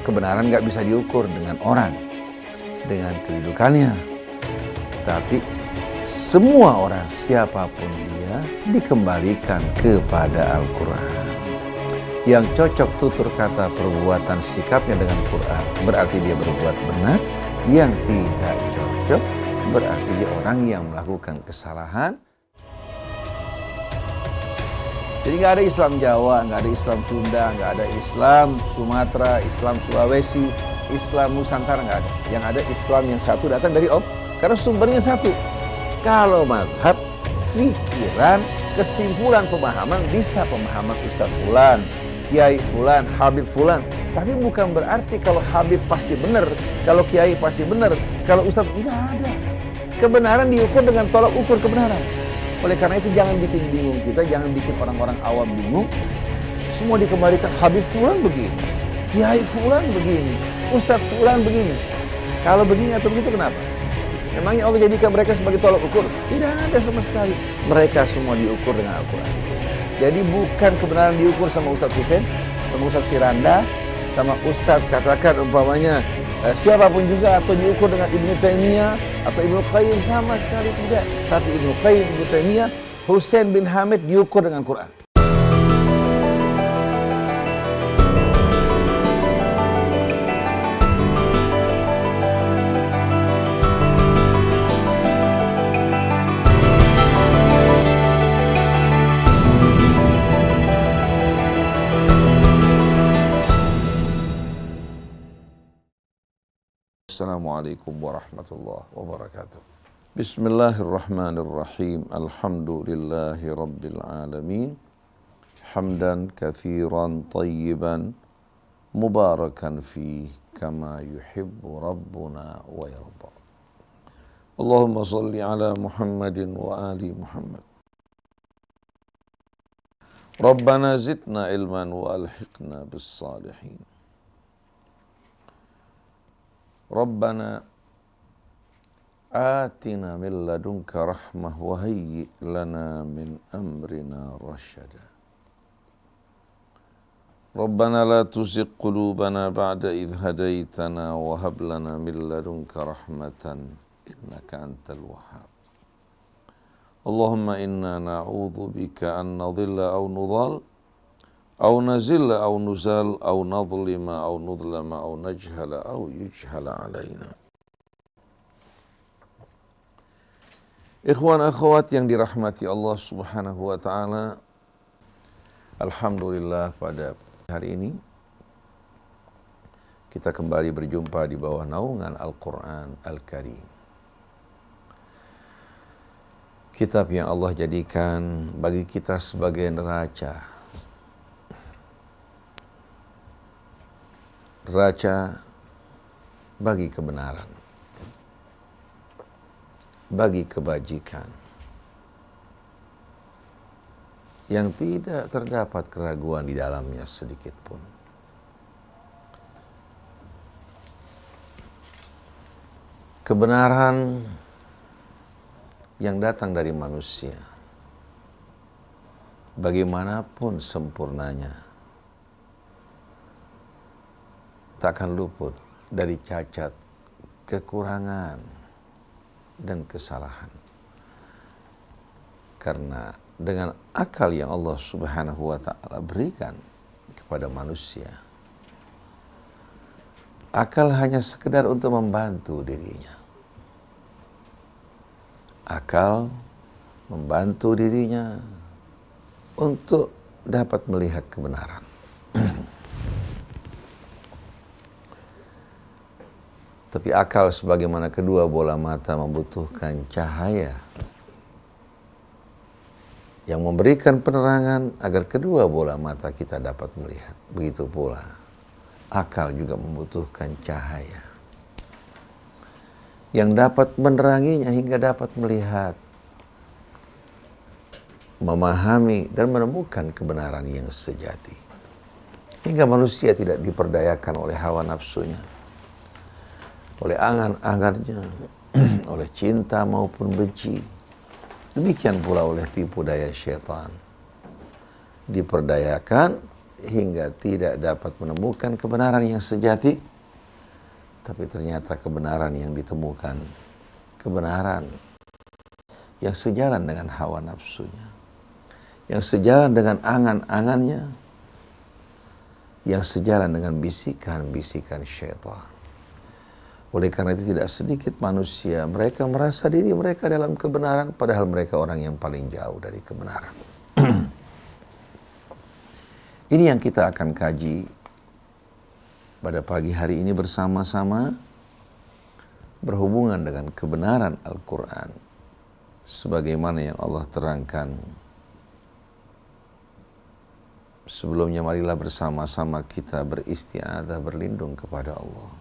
kebenaran nggak bisa diukur dengan orang, dengan kedudukannya. Tapi semua orang, siapapun dia, dikembalikan kepada Al-Quran. Yang cocok tutur kata perbuatan sikapnya dengan Quran, berarti dia berbuat benar. Yang tidak cocok, berarti dia orang yang melakukan kesalahan. Jadi nggak ada Islam Jawa, nggak ada Islam Sunda, nggak ada Islam Sumatera, Islam Sulawesi, Islam Nusantara, nggak ada. Yang ada Islam yang satu datang dari Allah, karena sumbernya satu. Kalau mazhab, fikiran, kesimpulan, pemahaman, bisa pemahaman Ustaz Fulan, Kiai Fulan, Habib Fulan. Tapi bukan berarti kalau Habib pasti benar, kalau Kiai pasti benar, kalau Ustaz, nggak ada. Kebenaran diukur dengan tolak ukur kebenaran. Oleh karena itu jangan bikin bingung kita, jangan bikin orang-orang awam bingung. Semua dikembalikan, Habib Fulan begini, Kiai Fulan begini, Ustaz Fulan begini. Kalau begini atau begitu kenapa? Memangnya Allah jadikan mereka sebagai tolak ukur? Tidak ada sama sekali. Mereka semua diukur dengan Al-Quran. Jadi bukan kebenaran diukur sama Ustaz Hussein, sama Ustaz Firanda, sama Ustaz katakan umpamanya siapapun juga, atau diukur dengan Ibnu Taimiyah atau Ibnu Qayyim, sama sekali tidak. Tapi Ibnu Qayyim, Ibnu Taimiyah, Hussein bin Hamid diukur dengan Quran. Assalamualaikum warahmatullahi wabarakatuh. Bismillahirrahmanirrahim. Alhamdulillahi rabbil alamin. Hamdan kathiran tayyiban mubarakan fih kama yuhibbu rabbuna wa yarda. Allahumma salli ala Muhammadin wa ali Muhammad. Rabbana zidna ilman wa alhiqna bis salihin. Rabbana atina min ladunka rahmah wa hayyi lana min amrina rasyada. Rabbana la tuzigh qulubana ba'da idh hadaitana wa hab lana min ladunka rahmatan innaka antal wahhab. Allahumma inna na'udzu bika an nadhilla aw nudhal أو نزل أو نزال أو نظلم أو نظلم أو نجهل أو يجهل علينا. Ikhwan akhwat yang dirahmati Allah subhanahu wa ta'ala, alhamdulillah pada hari ini kita kembali berjumpa di bawah naungan Al-Quran Al-Karim, kitab yang Allah jadikan bagi kita sebagai neraca bagi kebenaran, bagi kebajikan, yang tidak terdapat keraguan di dalamnya sedikit pun. Kebenaran yang datang dari manusia, bagaimanapun sempurnanya, takkan luput dari cacat, kekurangan, dan kesalahan. Karena dengan akal yang Allah subhanahu wa ta'ala berikan kepada manusia, akal hanya sekedar untuk membantu dirinya. Akal membantu dirinya untuk dapat melihat kebenaran. Tapi akal sebagaimana kedua bola mata membutuhkan cahaya yang memberikan penerangan agar kedua bola mata kita dapat melihat. Begitu pula akal juga membutuhkan cahaya yang dapat meneranginya hingga dapat melihat, memahami dan menemukan kebenaran yang sejati. Hingga manusia tidak diperdayakan oleh hawa nafsunya, oleh angan-angannya, oleh cinta maupun benci. Demikian pula oleh tipu daya syaitan. Diperdayakan hingga tidak dapat menemukan kebenaran yang sejati, tapi ternyata kebenaran yang ditemukan, kebenaran yang sejalan dengan hawa nafsunya, yang sejalan dengan angan-angannya, yang sejalan dengan bisikan-bisikan syaitan. Oleh karena itu tidak sedikit manusia, mereka merasa diri mereka dalam kebenaran, padahal mereka orang yang paling jauh dari kebenaran. Ini yang kita akan kaji pada pagi hari ini bersama-sama, berhubungan dengan kebenaran Al-Quran, sebagaimana yang Allah terangkan. Sebelumnya marilah bersama-sama kita beristi'adzah, berlindung kepada Allah,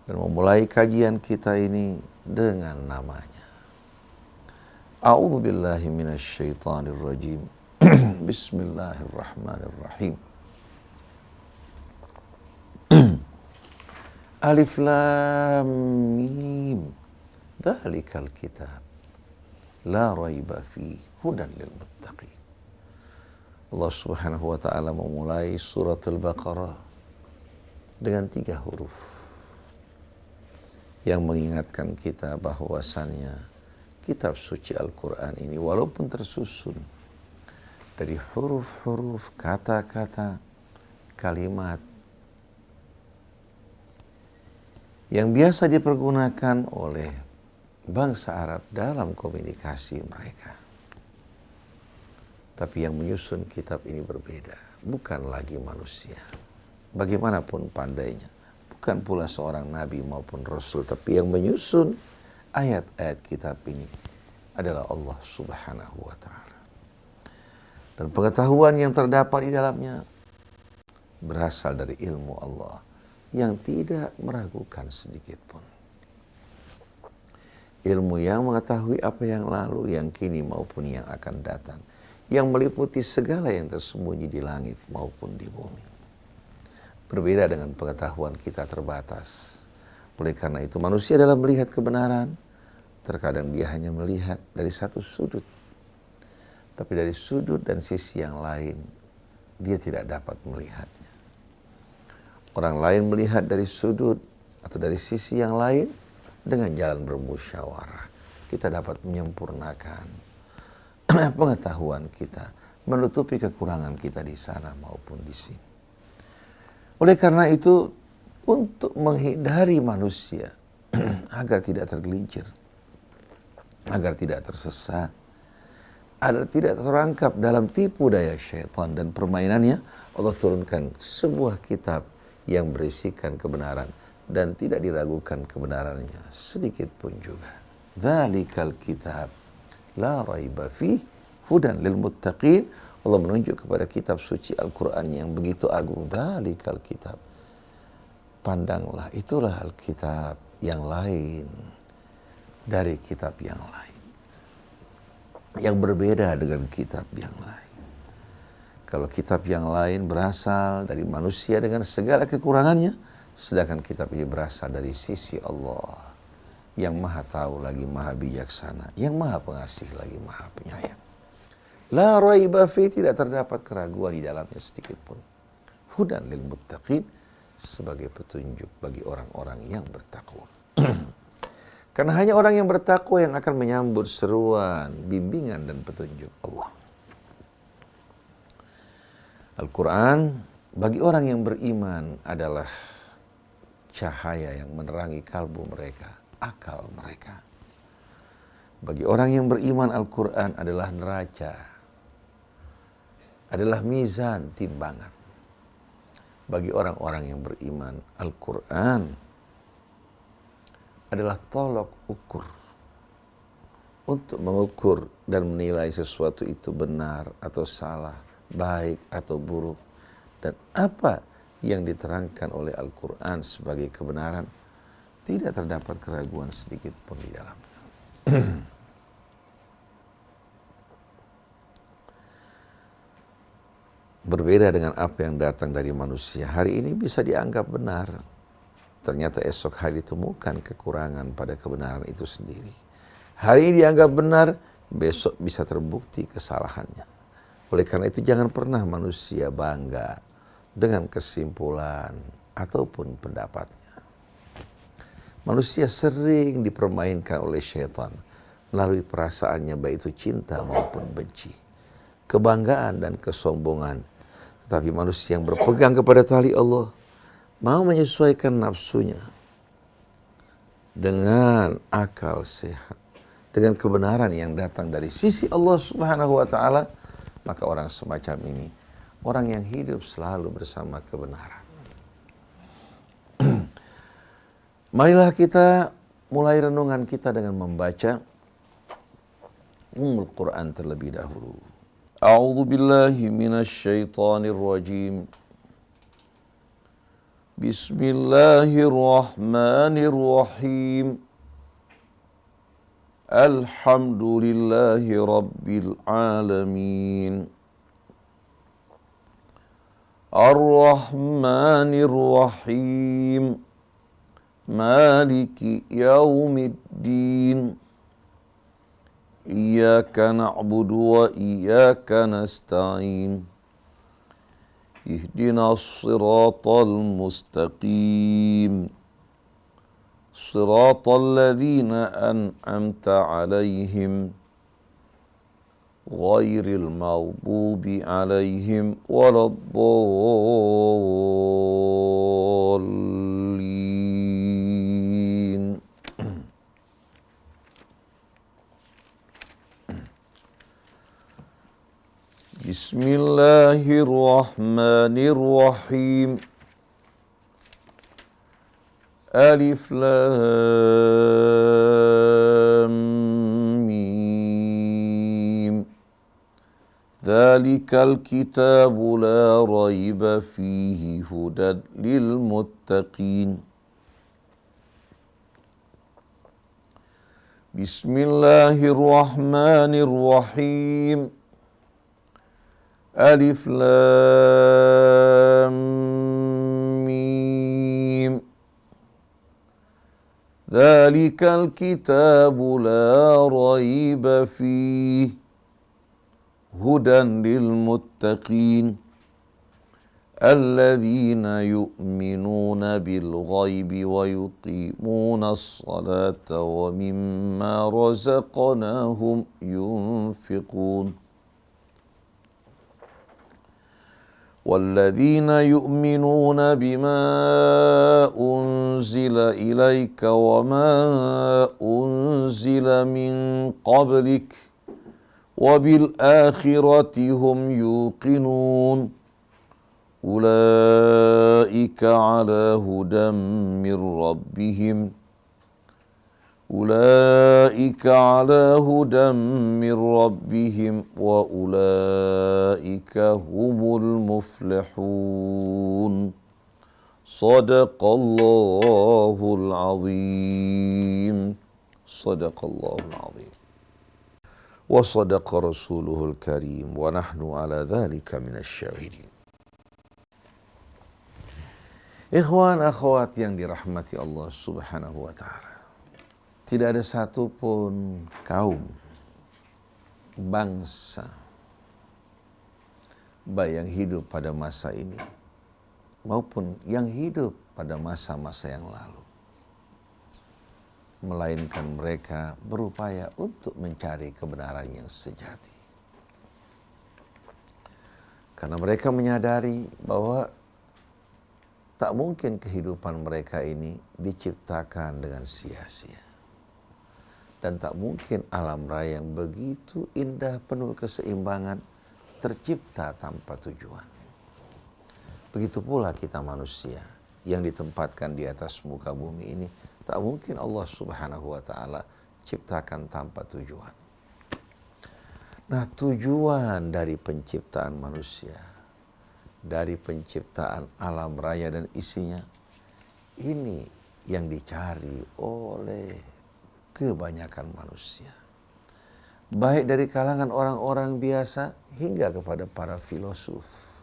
dan memulai kajian kita ini dengan namanya. A'udzu billahi minasyaitonir rajim. Bismillahirrahmanirrahim. Alif lam mim. Dzalikal kitab la raiba fihi hudan lil muttaqin. Allah Subhanahu wa taala memulai surat Al-Baqarah dengan 3 huruf yang mengingatkan kita bahwasannya kitab suci Al-Quran ini walaupun tersusun dari huruf-huruf, kata-kata, kalimat yang biasa dipergunakan oleh bangsa Arab dalam komunikasi mereka, tapi yang menyusun kitab ini berbeda, bukan lagi manusia, bagaimanapun pandainya, bukan pula seorang nabi maupun rasul, tapi yang menyusun ayat-ayat kitab ini adalah Allah Subhanahu wa ta'ala. Dan pengetahuan yang terdapat di dalamnya berasal dari ilmu Allah yang tidak meragukan sedikit pun. Ilmu yang mengetahui apa yang lalu, yang kini maupun yang akan datang, yang meliputi segala yang tersembunyi di langit maupun di bumi. Berbeda dengan pengetahuan kita terbatas. Oleh karena itu manusia dalam melihat kebenaran, terkadang dia hanya melihat dari satu sudut. Tapi dari sudut dan sisi yang lain, dia tidak dapat melihatnya. Orang lain melihat dari sudut atau dari sisi yang lain, dengan jalan bermusyawarah, kita dapat menyempurnakan pengetahuan kita, menutupi kekurangan kita di sana maupun di sini. Oleh karena itu, untuk menghindari manusia agar tidak tergelincir, agar tidak tersesat, agar tidak terangkap dalam tipu daya syaitan dan permainannya, Allah turunkan sebuah kitab yang berisikan kebenaran dan tidak diragukan kebenarannya sedikit pun juga. Dzalikal kitab la raiba fihi hudan lil muttaqin. Allah menunjuk kepada kitab suci Al-Quran yang begitu agung. Dzalikal kitab. Pandanglah, itulah Alkitab yang lain dari kitab yang lain, yang berbeda dengan kitab yang lain. Kalau kitab yang lain berasal dari manusia dengan segala kekurangannya, sedangkan kitab ini berasal dari sisi Allah yang maha tahu lagi maha bijaksana, yang maha pengasih lagi maha penyayang. La raiba fi, tidak terdapat keraguan di dalamnya sedikit pun. Hudan lil muttaqin, sebagai petunjuk bagi orang-orang yang bertakwa. Karena hanya orang yang bertakwa yang akan menyambut seruan, bimbingan dan petunjuk Allah. Al-Quran bagi orang yang beriman adalah cahaya yang menerangi kalbu mereka, akal mereka. Bagi orang yang beriman, Al-Quran adalah neraca, adalah mizan, timbangan. Bagi orang-orang yang beriman, Al-Quran adalah tolok ukur untuk mengukur dan menilai sesuatu itu benar atau salah, baik atau buruk, dan apa yang diterangkan oleh Al-Quran sebagai kebenaran tidak terdapat keraguan sedikit pun di dalamnya. Berbeda dengan apa yang datang dari manusia. Hari ini bisa dianggap benar, ternyata esok hari ditemukan kekurangan pada kebenaran itu sendiri. Hari ini dianggap benar, besok bisa terbukti kesalahannya. Oleh karena itu jangan pernah manusia bangga dengan kesimpulan ataupun pendapatnya. Manusia sering dipermainkan oleh syaitan melalui perasaannya, baik itu cinta maupun benci, kebanggaan dan kesombongan. Tetapi manusia yang berpegang kepada tali Allah, mau menyesuaikan nafsunya dengan akal sehat, dengan kebenaran yang datang dari sisi Allah Subhanahu wa taala, maka orang semacam ini orang yang hidup selalu bersama kebenaran. Marilah kita mulai renungan kita dengan membaca Ummul Quran terlebih dahulu. A'udzu billahi minasy syaithanir rajim. Bismillahirrahmanirrahim. Alhamdulillahi rabbil alamin. Ar-Rahmanir Rahim. Maliki yaumiddin. Iyyaka na'budu wa iyyaka nasta'in. Ihdinas siratal mustaqim. Siratal ladzina an'amta 'alaihim ghairil maghdubi 'alaihim waladdallin. Bismillahirrahmanirrahim. Alif Lam Mim. Dzalikal kitabu la raiba fihi hudan lil muttaqin. Bismillahirrahmanirrahim. Alif Lam Mim. Dzalikal kitabu la raiba fihi hudan lil muttaqin. Alladzina yu'minuna bil ghaibi wa yuqimuna as-salata wa mimma razaqnahum yunfiqun. والذين يؤمنون بما أنزل إليك وما أنزل من قبلك وبالآخرة هم يوقنون أولئك على هدى من ربهم أولئك على هدى من ربهم وأولئك هم المفلحون. صدق الله العظيم. صدق الله العظيم. وصدق رسوله الكريم ونحن على ذلك من الشاهدين. Ikhwan akhwat yang dirahmati Allah Subhanahu wa taala. Tidak ada satupun kaum, bangsa, baik yang hidup pada masa ini maupun yang hidup pada masa-masa yang lalu, melainkan mereka berupaya untuk mencari kebenaran yang sejati. Karena mereka menyadari bahwa tak mungkin kehidupan mereka ini diciptakan dengan sia-sia. Dan tak mungkin alam raya yang begitu indah penuh keseimbangan tercipta tanpa tujuan. Begitu pula kita manusia yang ditempatkan di atas muka bumi ini, tak mungkin Allah Subhanahu wa taala ciptakan tanpa tujuan. Nah, tujuan dari penciptaan manusia, dari penciptaan alam raya dan isinya, ini yang dicari oleh kebanyakan manusia, baik dari kalangan orang-orang biasa hingga kepada para filosof,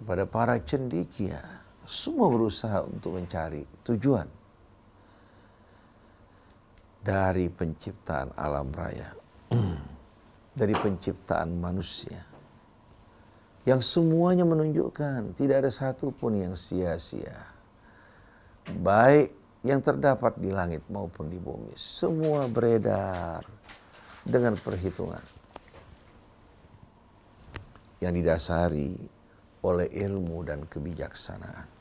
kepada para cendekia, semua berusaha untuk mencari tujuan dari penciptaan alam raya. dari penciptaan manusia, yang semuanya menunjukkan tidak ada satupun yang sia-sia. Baik yang terdapat di langit maupun di bumi, semua beredar dengan perhitungan yang didasari oleh ilmu dan kebijaksanaan.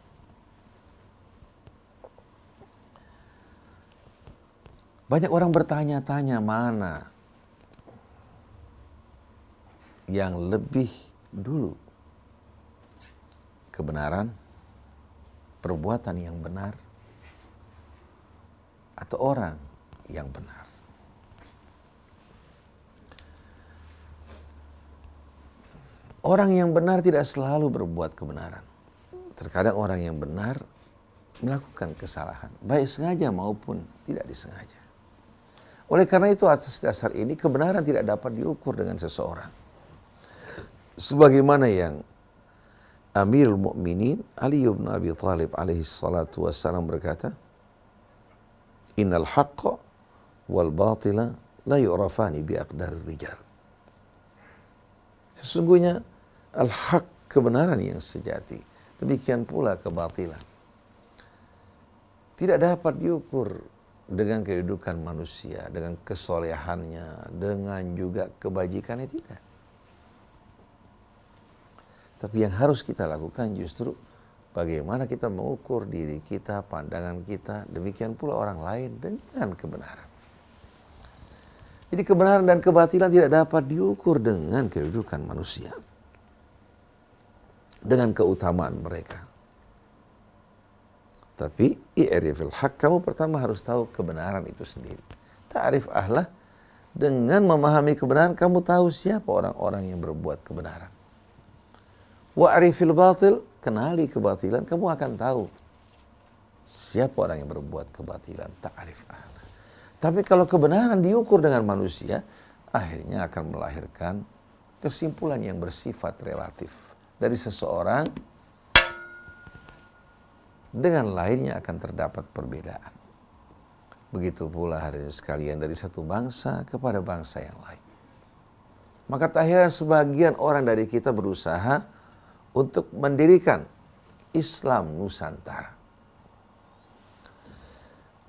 Banyak orang bertanya-tanya mana yang lebih dulu, kebenaran, perbuatan yang benar, atau orang yang benar. Orang yang benar tidak selalu berbuat kebenaran. Terkadang orang yang benar melakukan kesalahan, baik sengaja maupun tidak disengaja. Oleh karena itu, atas dasar ini kebenaran tidak dapat diukur dengan seseorang. Sebagaimana yang Amirul Mukminin Ali bin Abi Thalib alaihi salatu wassalam berkata, "Innal haqqa wal batila la yu'rafani bi aqdarir rijal." Sesungguhnya al-haq, kebenaran yang sejati, demikian pula kebatilan, tidak dapat diukur dengan kedudukan manusia, dengan kesolehannya, dengan juga kebajikannya, tidak. Tapi yang harus kita lakukan justru bagaimana kita mengukur diri kita, pandangan kita, demikian pula orang lain dengan kebenaran. Jadi kebenaran dan kebatilan tidak dapat diukur dengan kedudukan manusia, dengan keutamaan mereka. Tapi i'rifil haq, kamu pertama harus tahu kebenaran itu sendiri. Ta'rif ahlah, dengan memahami kebenaran kamu tahu siapa orang-orang yang berbuat kebenaran. Wa'rifil batil, kenali kebatilan, kamu akan tahu siapa orang yang berbuat kebatilan. Ta'rif ahlah. Tapi kalau kebenaran diukur dengan manusia, akhirnya akan melahirkan kesimpulan yang bersifat relatif. Dari seseorang dengan lainnya akan terdapat perbedaan. Begitu pula hadirin sekalian, dari satu bangsa kepada bangsa yang lain. Maka tak heran sebagian orang dari kita berusaha untuk mendirikan Islam Nusantara.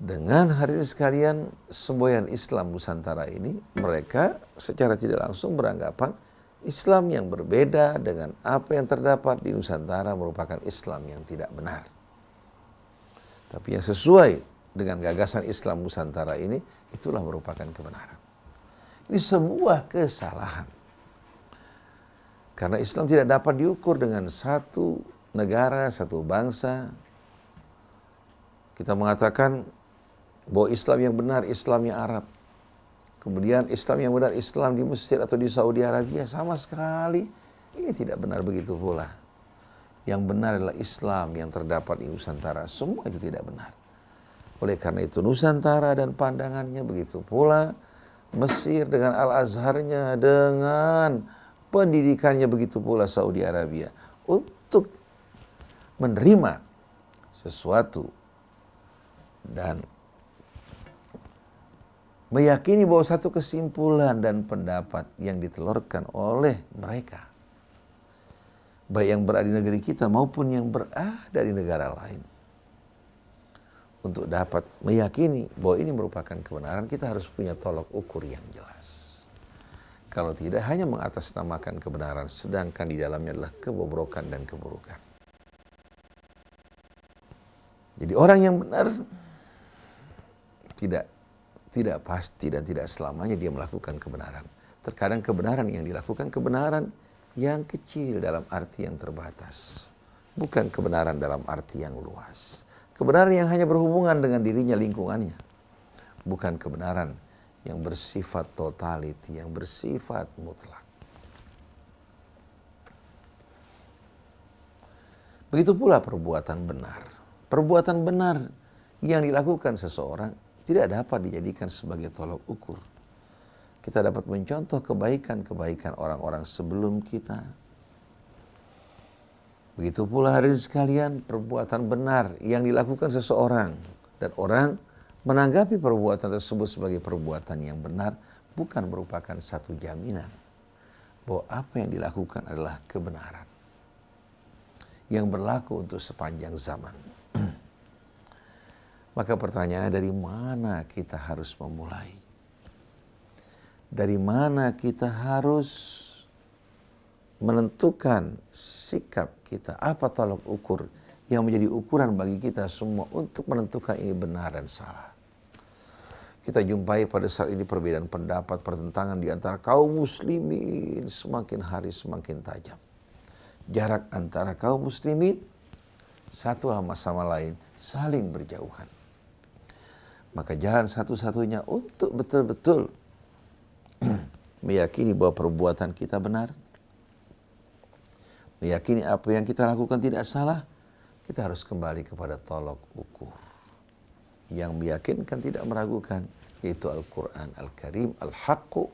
Dengan hadirin sekalian, semboyan Islam Nusantara ini, mereka secara tidak langsung beranggapan Islam yang berbeda dengan apa yang terdapat di Nusantara merupakan Islam yang tidak benar. Tapi yang sesuai dengan gagasan Islam Nusantara ini, itulah merupakan kebenaran. Ini sebuah kesalahan. Karena Islam tidak dapat diukur dengan satu negara, satu bangsa. Kita mengatakan bahwa Islam yang benar, Islamnya Arab. Kemudian Islam yang benar, Islam di Mesir atau di Saudi Arabia. Sama sekali ini tidak benar begitu pula. Yang benar adalah Islam yang terdapat di Nusantara. Semua itu tidak benar. Oleh karena itu Nusantara dan pandangannya, begitu pula Mesir dengan Al-Azharnya, dengan pendidikannya, begitu pula Saudi Arabia, untuk menerima sesuatu dan meyakini bahwa satu kesimpulan dan pendapat yang ditelurkan oleh mereka, baik yang berada di negeri kita maupun yang berada di negara lain, untuk dapat meyakini bahwa ini merupakan kebenaran, kita harus punya tolok ukur yang jelas. Kalau tidak, hanya mengatasnamakan kebenaran, sedangkan di dalamnya adalah kebobrokan dan keburukan. Jadi orang yang benar tidak pasti dan tidak selamanya dia melakukan kebenaran. Terkadang kebenaran yang dilakukan kebenaran yang kecil dalam arti yang terbatas, bukan kebenaran dalam arti yang luas. Kebenaran yang hanya berhubungan dengan dirinya, lingkungannya, bukan kebenaran yang bersifat totality, yang bersifat mutlak. Begitu pula perbuatan benar. Perbuatan benar yang dilakukan seseorang tidak dapat dijadikan sebagai tolok ukur. Kita dapat mencontoh kebaikan-kebaikan orang-orang sebelum kita. Begitu pula hadirin sekalian, perbuatan benar yang dilakukan seseorang dan orang menanggapi perbuatan tersebut sebagai perbuatan yang benar bukan merupakan satu jaminan bahwa apa yang dilakukan adalah kebenaran yang berlaku untuk sepanjang zaman. Maka pertanyaannya, dari mana kita harus memulai? Dari mana kita harus menentukan sikap kita? Apa tolak ukur yang menjadi ukuran bagi kita semua untuk menentukan ini benar dan salah? Kita jumpai pada saat ini perbedaan pendapat, pertentangan di antara kaum muslimin semakin hari semakin tajam. Jarak antara kaum muslimin satu sama lain saling berjauhan. Maka jalan satu-satunya untuk betul-betul meyakini bahwa perbuatan kita benar, meyakini apa yang kita lakukan tidak salah, kita harus kembali kepada tolak ukur yang meyakinkan, tidak meragukan, yaitu Al-Quran Al-Karim, Al-Haqqu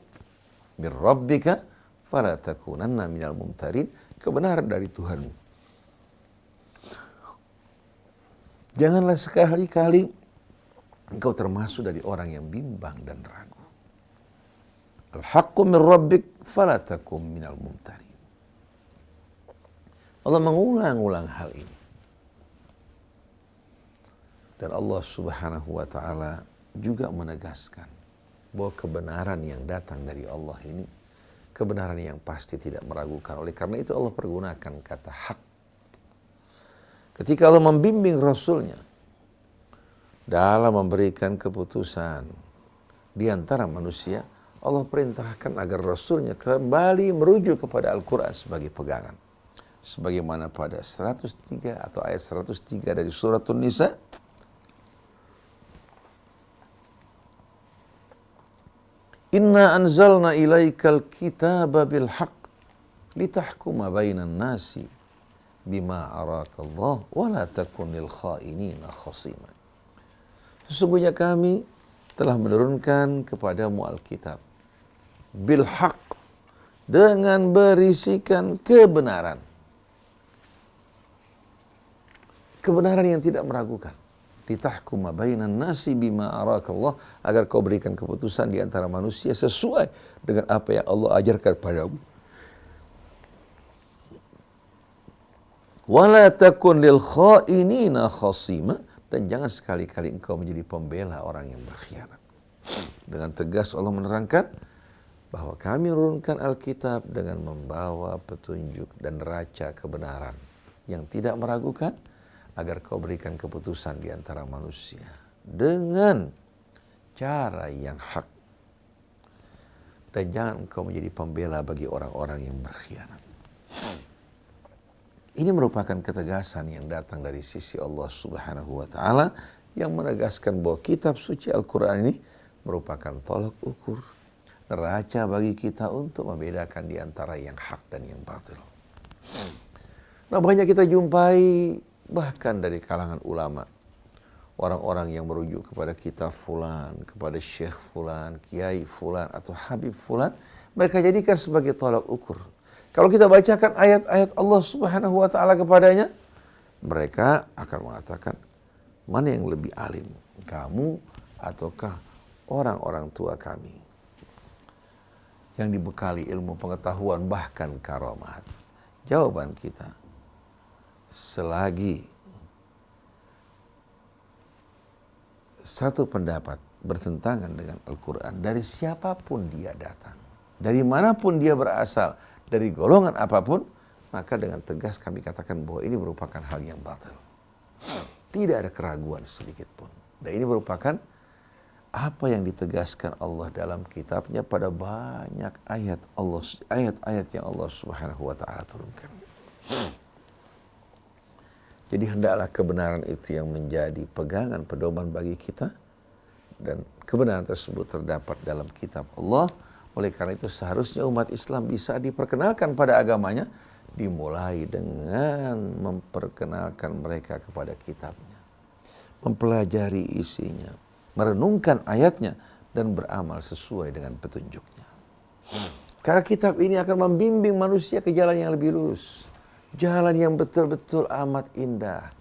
min Rabbika fala takunanna minal mumtarin, kebenaran dari Tuhanmu. Janganlah sekali-kali engkau termasuk dari orang yang bimbang dan ragu. Al-Haqqu min Rabbik fala takun minal mumtarin. Allah mengulang-ulang hal ini. Dan Allah Subhanahu wa ta'ala juga menegaskan bahwa kebenaran yang datang dari Allah ini kebenaran yang pasti tidak meragukan. Oleh karena itu Allah pergunakan kata hak. Ketika Allah membimbing Rasulnya dalam memberikan keputusan di antara manusia, Allah perintahkan agar Rasulnya kembali merujuk kepada Al-Quran sebagai pegangan. Sebagaimana pada 103 atau ayat 103 dari surat An-Nisa, Inna anzalna ilaikal kitaba bil haqq litahkuma bainan nasi bima arakallah wa la takunil khainina khasima. Sesungguhnya kami telah menurunkan kepadamu Alkitab bil haqq, dengan berisikan kebenaran. Kebenaran yang tidak meragukan. Litahkuma bainan nasi bima arakallah, agar kau berikan keputusan di antara manusia sesuai dengan apa yang Allah ajarkan padamu. Wala takun lil khainina khasima, dan jangan sekali-kali engkau menjadi pembela orang yang berkhianat. Dengan tegas Allah menerangkan bahwa kami menurunkan Alkitab dengan membawa petunjuk dan neraca kebenaran yang tidak meragukan, agar kau berikan keputusan di antara manusia dengan cara yang hak. Dan jangan engkau menjadi pembela bagi orang-orang yang berkhianat. Ini merupakan ketegasan yang datang dari sisi Allah Subhanahu wa ta'ala, yang menegaskan bahwa kitab suci Al-Quran ini merupakan tolak ukur, neraca bagi kita untuk membedakan di antara yang hak dan yang batil. Nah, banyak kita jumpai bahkan dari kalangan ulama, orang-orang yang merujuk kepada kitab fulan, kepada syekh fulan, kiai fulan, atau habib fulan, mereka jadikan sebagai tolak ukur. Kalau kita bacakan ayat-ayat Allah Subhanahu wa ta'ala kepadanya, mereka akan mengatakan, mana yang lebih alim, kamu ataukah orang-orang tua kami yang dibekali ilmu pengetahuan bahkan karamat? Jawaban kita, selagi satu pendapat bertentangan dengan Al-Quran, dari siapapun dia datang, dari manapun dia berasal, dari golongan apapun, maka dengan tegas kami katakan bahwa ini merupakan hal yang batil. Tidak ada keraguan sedikit pun. Dan ini merupakan apa yang ditegaskan Allah dalam kitabnya pada banyak ayat-ayat yang Allah Subhanahu wa ta'ala turunkan. Jadi hendaklah kebenaran itu yang menjadi pegangan pedoman bagi kita, dan kebenaran tersebut terdapat dalam kitab Allah. Oleh karena itu seharusnya umat Islam bisa diperkenalkan pada agamanya, dimulai dengan memperkenalkan mereka kepada kitabnya, mempelajari isinya, merenungkan ayatnya, dan beramal sesuai dengan petunjuknya. Karena kitab ini akan membimbing manusia ke jalan yang lebih lurus, jalan yang betul-betul amat indah,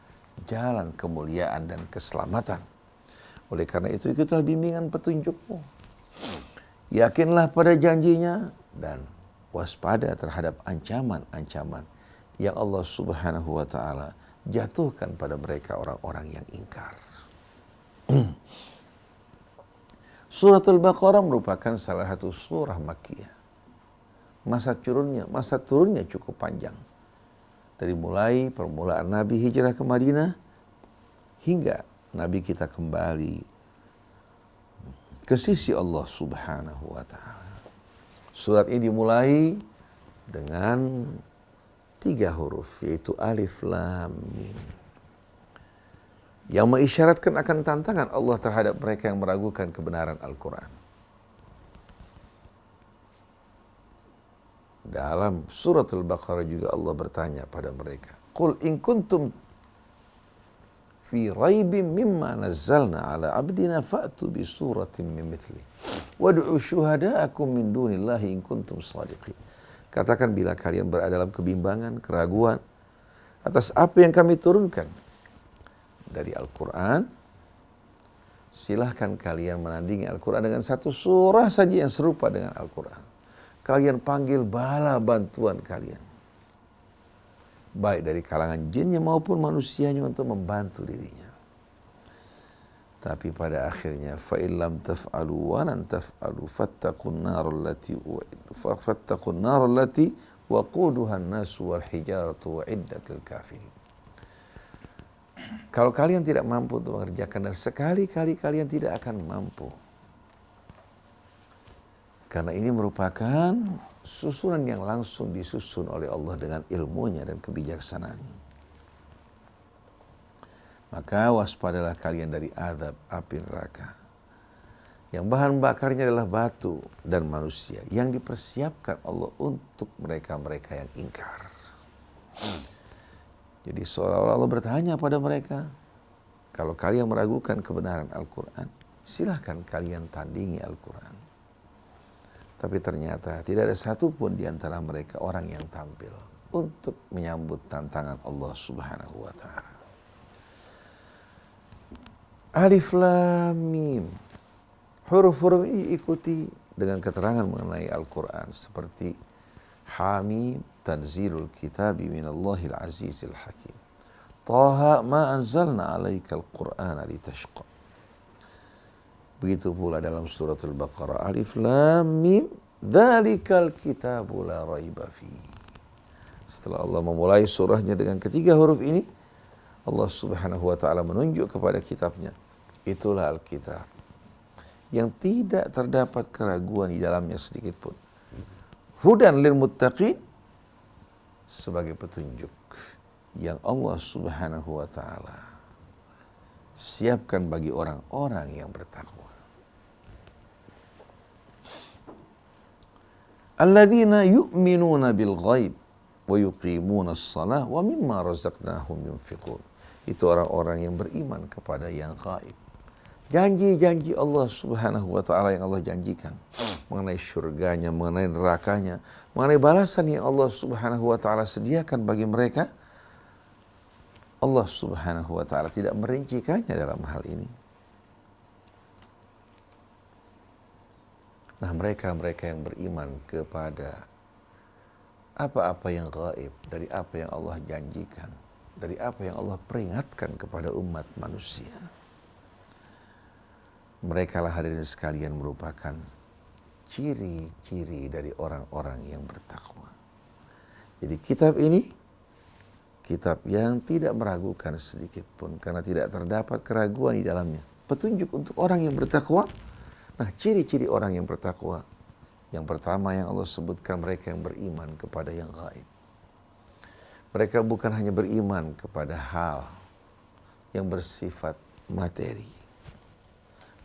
jalan kemuliaan dan keselamatan. Oleh karena itu ikutlah bimbingan petunjukmu, yakinlah pada janjinya, dan waspada terhadap ancaman-ancaman yang Allah Subhanahu wa taala jatuhkan pada mereka orang-orang yang ingkar. Suratul Baqarah merupakan salah satu surah Makkiyah. Masa turunnya cukup panjang. Dari mulai permulaan Nabi hijrah ke Madinah hingga Nabi kita kembali ke sisi Allah Subhanahu wa taala. Surat ini dimulai dengan 3 huruf, yaitu Alif Lam Mim, yang mengisyaratkan akan tantangan Allah terhadap mereka yang meragukan kebenaran Al-Quran. Dalam suratul Baqarah juga Allah bertanya pada mereka, Qul in kuntum fi raibim mimma nazzalna ala abdina fa'tu bi suratin min mithli wad'u syuhada'akum min dunillahi in kuntum shadiqin. Katakan bila kalian berada dalam kebimbangan, keraguan atas apa yang kami turunkan dari Al-Quran, silahkan kalian menandingi Al-Quran dengan satu surah saja yang serupa dengan Al-Quran. Kalian panggil bala bantuan kalian, baik dari kalangan jinnya maupun manusianya, untuk membantu dirinya. Tapi pada akhirnya, fa illam taf'alu wa lan taf'alu fattaqun nar allati waquduha an-nas wal hijaratu uiddat lil kafirin. Kalau kalian tidak mampu untuk mengerjakan, dan sekali-kali kalian tidak akan mampu, karena ini merupakan susunan yang langsung disusun oleh Allah dengan ilmunya dan kebijaksanaannya. Maka waspadalah kalian dari azab api neraka yang bahan bakarnya adalah batu dan manusia, yang dipersiapkan Allah untuk mereka-mereka yang ingkar. Jadi seolah-olah Allah bertanya pada mereka, kalau kalian meragukan kebenaran Al-Quran, silahkan kalian tandingi Al-Quran. Tapi ternyata tidak ada satupun di antara mereka orang yang tampil untuk menyambut tantangan Allah Subhanahu wa ta'ala. Alif Lam Mim. Huruf-huruf ini ikuti dengan keterangan mengenai Al-Quran seperti Hamim, tanzilul kitabi minallahil azizil hakim. Taha ma anzalna alaikal qur'ana litashqa. Begitu pula dalam suratul Baqarah, Alif Lam Mim, dzalikal kitabu la raiba fi. Setelah Allah memulai surahnya dengan ketiga huruf ini, Allah Subhanahu wa ta'ala menunjuk kepada kitabnya, itulah Alkitab yang tidak terdapat keraguan di dalamnya sedikit pun. Hudan lil muttaqin, sebagai petunjuk yang Allah Subhanahu wa ta'ala siapkan bagi orang-orang yang bertakwa. Alladzina yu'minuna bil ghaib wa yuqimuna as-salah wa mimma razaqnahum yunfiqun. Itu orang-orang yang beriman kepada yang gaib. Janji-janji Allah Subhanahu wa ta'ala yang Allah janjikan mengenai syurganya, mengenai nerakanya, mengenai balasan yang Allah Subhanahu wa ta'ala sediakan bagi mereka, Allah Subhanahu wa ta'ala tidak merincikannya dalam hal ini. Nah, mereka-mereka yang beriman kepada apa-apa yang gaib, dari apa yang Allah janjikan, dari apa yang Allah peringatkan kepada umat manusia, mereka lah hadirin sekalian merupakan ciri-ciri dari orang-orang yang bertakwa. Jadi kitab ini, kitab yang tidak meragukan sedikit pun, karena tidak terdapat keraguan di dalamnya. Petunjuk untuk orang yang bertakwa. Nah, ciri-ciri orang yang bertakwa, yang pertama yang Allah sebutkan, mereka yang beriman kepada yang gaib. Mereka bukan hanya beriman kepada hal yang bersifat materi,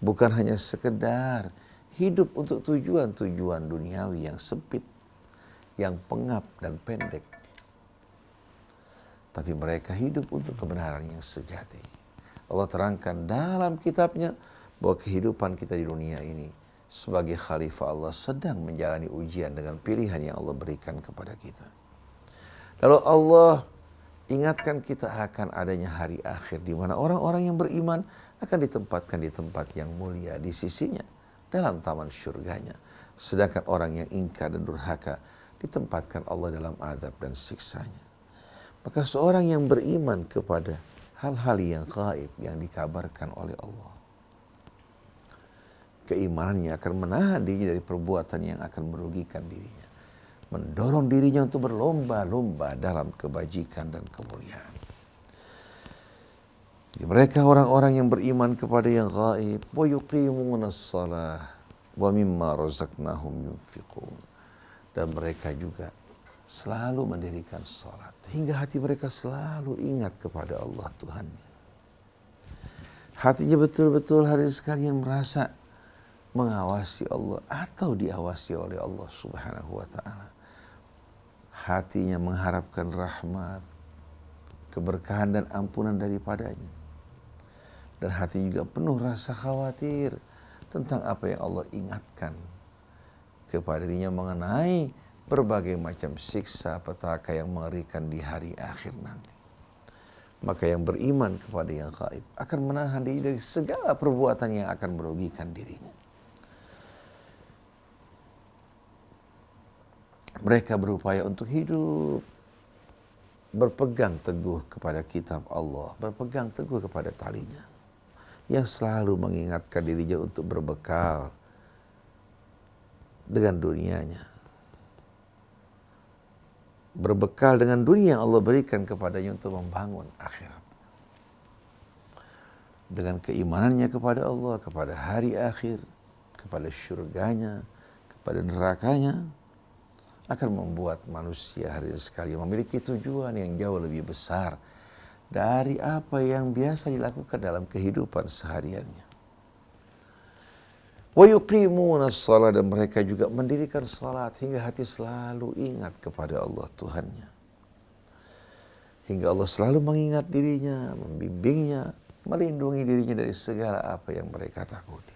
bukan hanya sekedar hidup untuk tujuan-tujuan duniawi yang sempit, yang pengap dan pendek, tapi mereka hidup untuk kebenaran yang sejati. Allah terangkan dalam kitabnya bahwa kehidupan kita di dunia ini sebagai khalifah Allah sedang menjalani ujian dengan pilihan yang Allah berikan kepada kita. Lalu Allah ingatkan kita akan adanya hari akhir di mana orang-orang yang beriman akan ditempatkan di tempat yang mulia di sisinya dalam taman syurganya. Sedangkan orang yang ingkar dan durhaka ditempatkan Allah dalam azab dan siksanya. Maka seorang yang beriman kepada hal-hal yang gaib yang dikabarkan oleh Allah, keimanannya akan menahan dirinya dari perbuatan yang akan merugikan dirinya, mendorong dirinya untuk berlomba-lomba dalam kebajikan dan kemuliaan. Jadi mereka orang-orang yang beriman kepada yang gaib, wa yuqimunas shalah wa mimma razaqnahum yunfiqun. Dan mereka juga selalu mendirikan salat hingga hati mereka selalu ingat kepada Allah Tuhannya. Hatinya betul-betul hari sekalian merasa mengawasi Allah atau diawasi oleh Allah Subhanahu wa taala. Hatinya mengharapkan rahmat, keberkahan dan ampunan daripadanya. Dan hati juga penuh rasa khawatir tentang apa yang Allah ingatkan kepada dirinya mengenai berbagai macam siksa petaka yang mengerikan di hari akhir nanti. Maka yang beriman kepada yang gaib akan menahan diri dari segala perbuatan yang akan merugikan dirinya. Mereka berupaya untuk hidup berpegang teguh kepada kitab Allah, berpegang teguh kepada talinya, yang selalu mengingatkan dirinya untuk berbekal dengan dunianya, berbekal dengan dunia yang Allah berikan kepadanya untuk membangun akhirat. Dengan keimanannya kepada Allah, kepada hari akhir, kepada syurganya, kepada nerakanya, akan membuat manusia hari sekali memiliki tujuan yang jauh lebih besar dari apa yang biasa dilakukan dalam kehidupan sehariannya. Wa yuqimuna shalah, dan mereka juga mendirikan salat hingga hati selalu ingat kepada Allah Tuhannya. Hingga Allah selalu mengingat dirinya, membimbingnya, melindungi dirinya dari segala apa yang mereka takuti.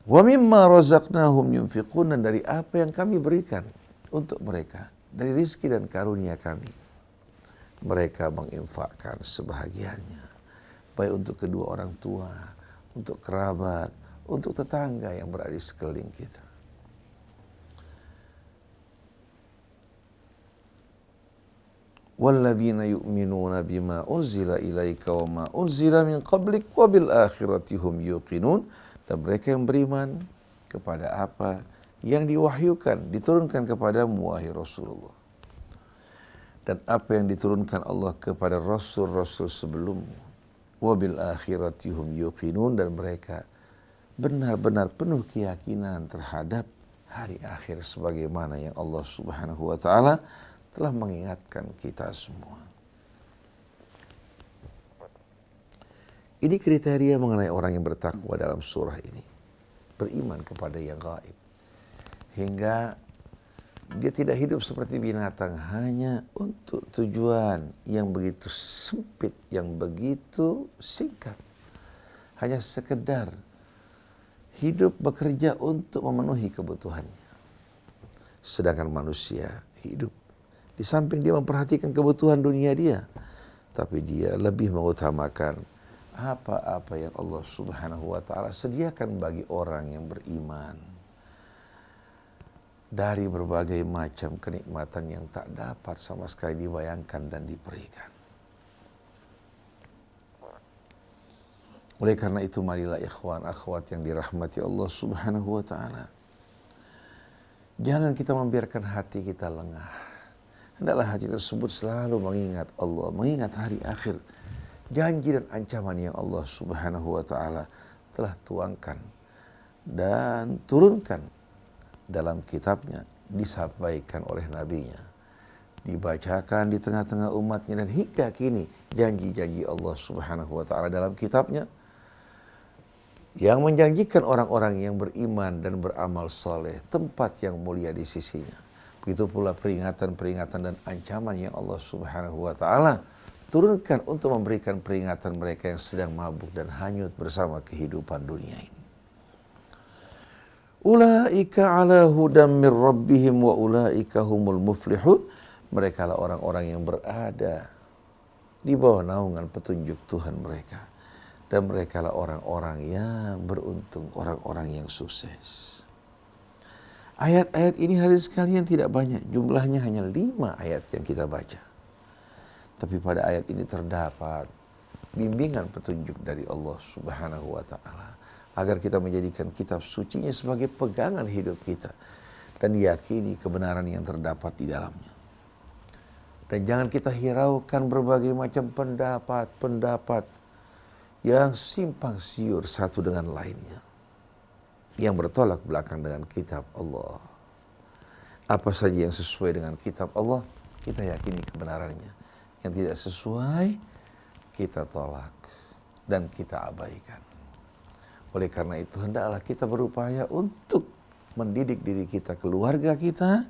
Wa mimma razaqnahum yunfiqun, dan dari apa yang kami berikan untuk mereka, dari rizki dan karunia kami, mereka menginfakkan sebahagiannya, baik untuk kedua orang tua, untuk kerabat, untuk tetangga yang berada di sekeliling kita. Walladzina yu'minuna bima unzila ilaika wa ma unzila min qablik wa bil akhirati hum yuqinun, dan mereka yang beriman kepada apa yang diwahyukan, diturunkan kepadamu wahai Rasulullah, dan apa yang diturunkan Allah kepada rasul-rasul sebelummu. Wabil akhirati hum yuqinun, dan mereka benar-benar penuh keyakinan terhadap hari akhir sebagaimana yang Allah Subhanahu wa taala telah mengingatkan kita semua. Ini kriteria mengenai orang yang bertakwa dalam surah ini. Beriman kepada yang gaib, hingga dia tidak hidup seperti binatang hanya untuk tujuan yang begitu sempit, yang begitu singkat. Hanya sekedar hidup bekerja untuk memenuhi kebutuhannya. Sedangkan manusia hidup, di samping dia memperhatikan kebutuhan dunia dia, tapi dia lebih mengutamakan apa-apa yang Allah Subhanahu wa taala sediakan bagi orang yang beriman, dari berbagai macam kenikmatan yang tak dapat sama sekali dibayangkan dan diberikan. Oleh karena itu, marilah ikhwan akhwat yang dirahmati Allah Subhanahu wa taala, jangan kita membiarkan hati kita lengah. Hendaklah hati tersebut selalu mengingat Allah, mengingat hari akhir, janji dan ancaman yang Allah Subhanahu wa taala telah tuangkan dan turunkan dalam kitabnya, disampaikan oleh nabinya, dibacakan di tengah-tengah umatnya, dan hingga kini janji-janji Allah Subhanahu wa taala dalam kitabnya yang menjanjikan orang-orang yang beriman dan beramal saleh tempat yang mulia di sisinya. Begitu pula peringatan-peringatan dan ancaman yang Allah Subhanahu wa taala turunkan untuk memberikan peringatan mereka yang sedang mabuk dan hanyut bersama kehidupan dunia ini. Ulaika ala hudam min rabbihim wa ulaika humul muflihun. Mereka lah orang-orang yang berada di bawah naungan petunjuk Tuhan mereka, dan mereka lah orang-orang yang beruntung, orang-orang yang sukses. Ayat-ayat ini hadirin sekalian tidak banyak, jumlahnya hanya 5 ayat yang kita baca. Tapi pada ayat ini terdapat bimbingan petunjuk dari Allah Subhanahu wa taala agar kita menjadikan kitab sucinya sebagai pegangan hidup kita dan diyakini kebenaran yang terdapat di dalamnya. Dan jangan kita hiraukan berbagai macam pendapat yang simpang siur satu dengan lainnya, yang bertolak belakang dengan kitab Allah. Apa saja yang sesuai dengan kitab Allah, kita yakini kebenarannya. Yang tidak sesuai, kita tolak dan kita abaikan. Oleh karena itu, hendaklah kita berupaya untuk mendidik diri kita, keluarga kita,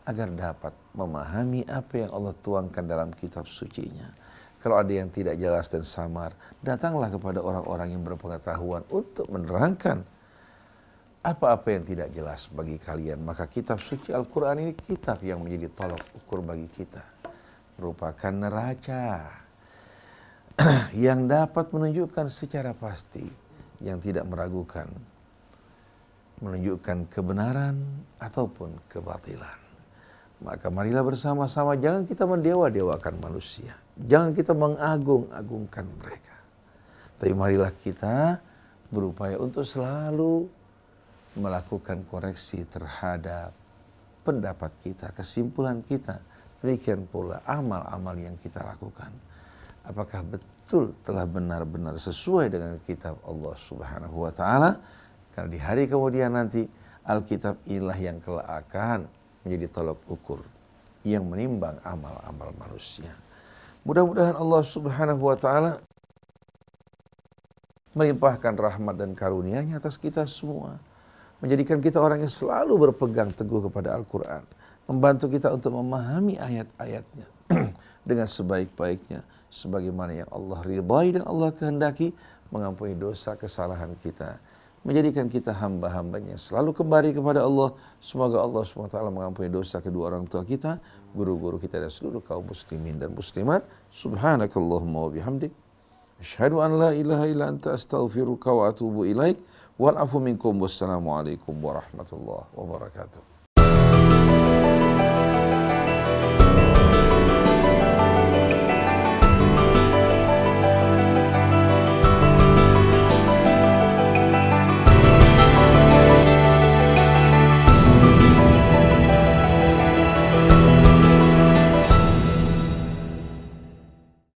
agar dapat memahami apa yang Allah tuangkan dalam kitab sucinya. Kalau ada yang tidak jelas dan samar, datanglah kepada orang-orang yang berpengetahuan untuk menerangkan apa-apa yang tidak jelas bagi kalian. Maka kitab suci Al-Quran ini kitab yang menjadi tolak ukur bagi kita. Merupakan neraca yang dapat menunjukkan secara pasti, yang tidak meragukan, menunjukkan kebenaran ataupun kebatilan. Maka marilah bersama-sama, jangan kita mendewa-dewakan manusia, jangan kita mengagung-agungkan mereka, tapi marilah kita berupaya untuk selalu melakukan koreksi terhadap pendapat kita, kesimpulan kita. Demikian pula amal-amal yang kita lakukan, apakah betul telah benar-benar sesuai dengan kitab Allah Subhanahu wa taala? Karena di hari kemudian nanti Alkitab inilah yang kelak akan menjadi tolak ukur yang menimbang amal-amal manusia. Mudah-mudahan Allah Subhanahu wa taala melimpahkan rahmat dan karunia-Nya atas kita semua, menjadikan kita orang yang selalu berpegang teguh kepada Al-Quran, membantu kita untuk memahami ayat-ayatnya dengan sebaik-baiknya, sebagaimana yang Allah ridhai dan Allah kehendaki, mengampuni dosa kesalahan kita, menjadikan kita hamba-hambanya selalu kembali kepada Allah. Semoga Allah SWT mengampuni dosa kedua orang tua kita, guru-guru kita, dan seluruh kaum muslimin dan muslimat. Subhanakallahumma wa bihamdik, asyhadu an la ilaha illa anta astaghfiruka wa atubu ilaik. Wal afu minkum, wassalamualaikum warahmatullahi wabarakatuh.